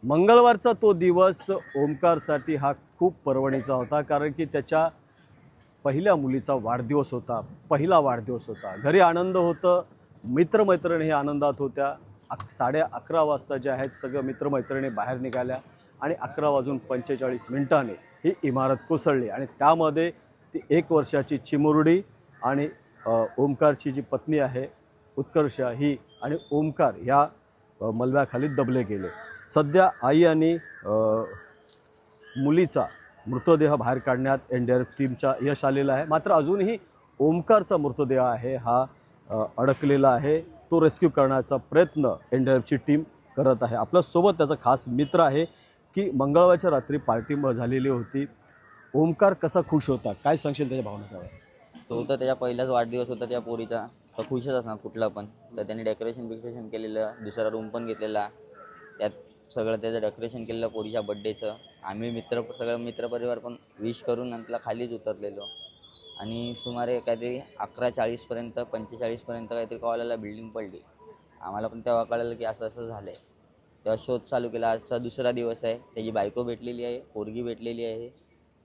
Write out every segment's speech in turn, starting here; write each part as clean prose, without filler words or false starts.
मंगळवारचा तो दिवस ओमकारसाठी हा खूप पर्वणीचा होता, कारण की त्याच्या पहिल्या मुलीचा वाढदिवस होता, पहिला वाढदिवस होता। घरी आनंद होतं, मित्रमैत्रिणी हे आनंदात होत्या। 11:30 वाजता जे आहेत सगळे मित्रमैत्रिणी बाहेर निघाल्या आणि 11:45 ही इमारत कोसळली आणि त्यामध्ये ती 1 वर्षाची चिमुरडी आणि ओमकारची जी पत्नी आहे उत्कर्षा ही आणि ओमकार या मलब्याखाली दबले गेले। सध्या आई आणि मुलीचा मृतदेह बाहेर काढण्यात एनडीआरएफ टीमच्या यश आलेलं आहे, मात्र अजूनही ओमकारचा मृतदेह आहे हा अडकलेला आहे। तो रेस्क्यू करण्याचा प्रयत्न एनडीआरएफची टीम करत आहे। आपल्यासोबत त्याचा खास मित्र आहे की मंगळवारच्या रात्री पार्टी झालेली होती। ओमकार कसा खुश होता, काय सांगशील त्याच्या भावना काय? तो तर त्याचा पहिलाच वाढदिवस होता त्या पोरीचा, तर खुशच असणार कुठला पण। तर त्याने डेकोरेशन केलेलं, दुसरा रूम पण घेतलेला, त्यात सगळं त्याचं डेकोरेशन केलेलं पोरीच्या बड्डेचं। आम्ही सगळं मित्रपरिवार पण विश करून नंतर खालीच उतरलेलो आणि सुमारे काहीतरी 11:40पर्यंत 45पर्यंत काहीतरी कॉल आला बिल्डिंग पडली। आम्हाला पण तेव्हा कळलं की असं असं झालं आहे। तेव्हा शोध चालू केला। आजचा दुसरा दिवस आहे, त्याची बायको भेटलेली आहे, पोरगी भेटलेली आहे,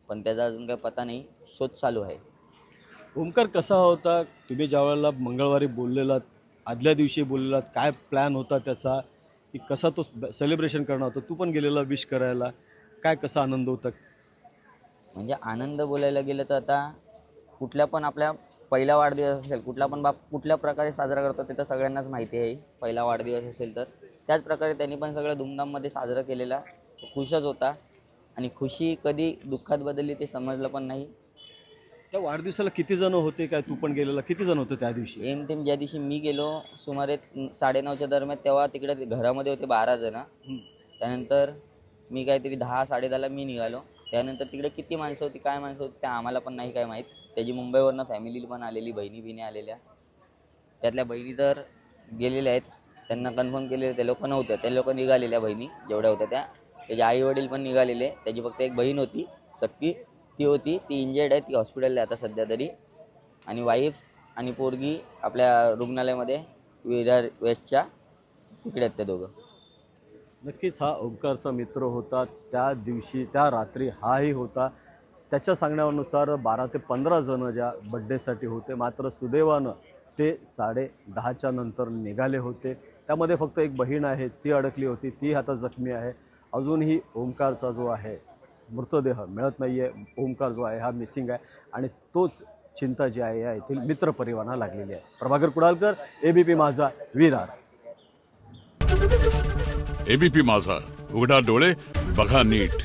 पण त्याचा अजून काही पत्ता नाही, शोध चालू आहे। ओमकार कसा होता? तुम्ही ज्यावेळेला मंगळवारी बोललेलात, आदल्या दिवशी बोललेलात, काय प्लॅन होता त्याचा, की कसा तो सेलिब्रेशन करणार होता? तू पण गेलेला विश करायला, काय कसा आनंद होता? म्हणजे आनंद बोलायला गेलं तर आता कुठल्या पण आपल्या पहिला वाढदिवस असेल, कुठला पण बाप कुठल्या प्रकारे साजरा करतो ते तर सगळ्यांनाच माहिती आहे। पहिला वाढदिवस असेल तर त्याच प्रकारे त्यांनी पण सगळं धूमधाममध्ये साजरा केलेला, खुशच होता आणि खुशी कधी दुःखात बदलली ते समजलं पण नाही। त्या वाढदिवसाला किती जण होते, काय तू पण गेलेला, किती जण होते त्या दिवशी? एम ज्या दिवशी मी गेलो सुमारे 9:30च्या दरम्यान, तेव्हा तिकडे घरामध्ये होते 12 जण। त्यानंतर मी काहीतरी 10-10:30ला मी निघालो। त्यानंतर तिकडे किती माणसं होती, काय माणसं होती, त्या आम्हाला पण नाही काय माहीत। त्याची मुंबईवरनं फॅमिली पण आलेली, बहिणी आलेल्या, त्यातल्या बहिणी तर गेलेल्या आहेत, त्यांना कन्फर्म केलेलं ते लोक नव्हतं, ते लोक निघालेल्या बहिणी जेवढ्या होत्या त्या। त्याचे आई वडील पण निघालेले, त्याची फक्त एक बहीण होती सक्की, ती होती, ती इंजर्ड आहे, ती हॉस्पिटलला आता सध्या तरी। आणि वाईफ आणि पोरगी आपल्या रुग्णालयामध्ये विरार वेस्टच्या तिकडे आहेत ते दोघं। नक्कीच हा ओमकारचा मित्र होता, त्या दिवशी त्या रात्री हाही होता। त्याच्या सांगण्यानुसार 12 ते 15 जण ज्या बड्डेसाठी होते, मात्र सुदैवानं ते 10:30च्या नंतर निघाले होते। त्यामध्ये फक्त एक बहीण आहे, ती अडकली होती, ती आता जखमी आहे। अजूनही ओमकारचा जो आहे मृतदेह मिळत नाही आहे। ओमकार जो आहे हा मिसिंग आहे आणि तोच चिंता जी आहे या येथील मित्रपरिवारांना लागलेली आहे। प्रभाकर कुडालकर, एबीपी माझा, विरार। एबीपी माझा, उघडा डोळे बघा नीट।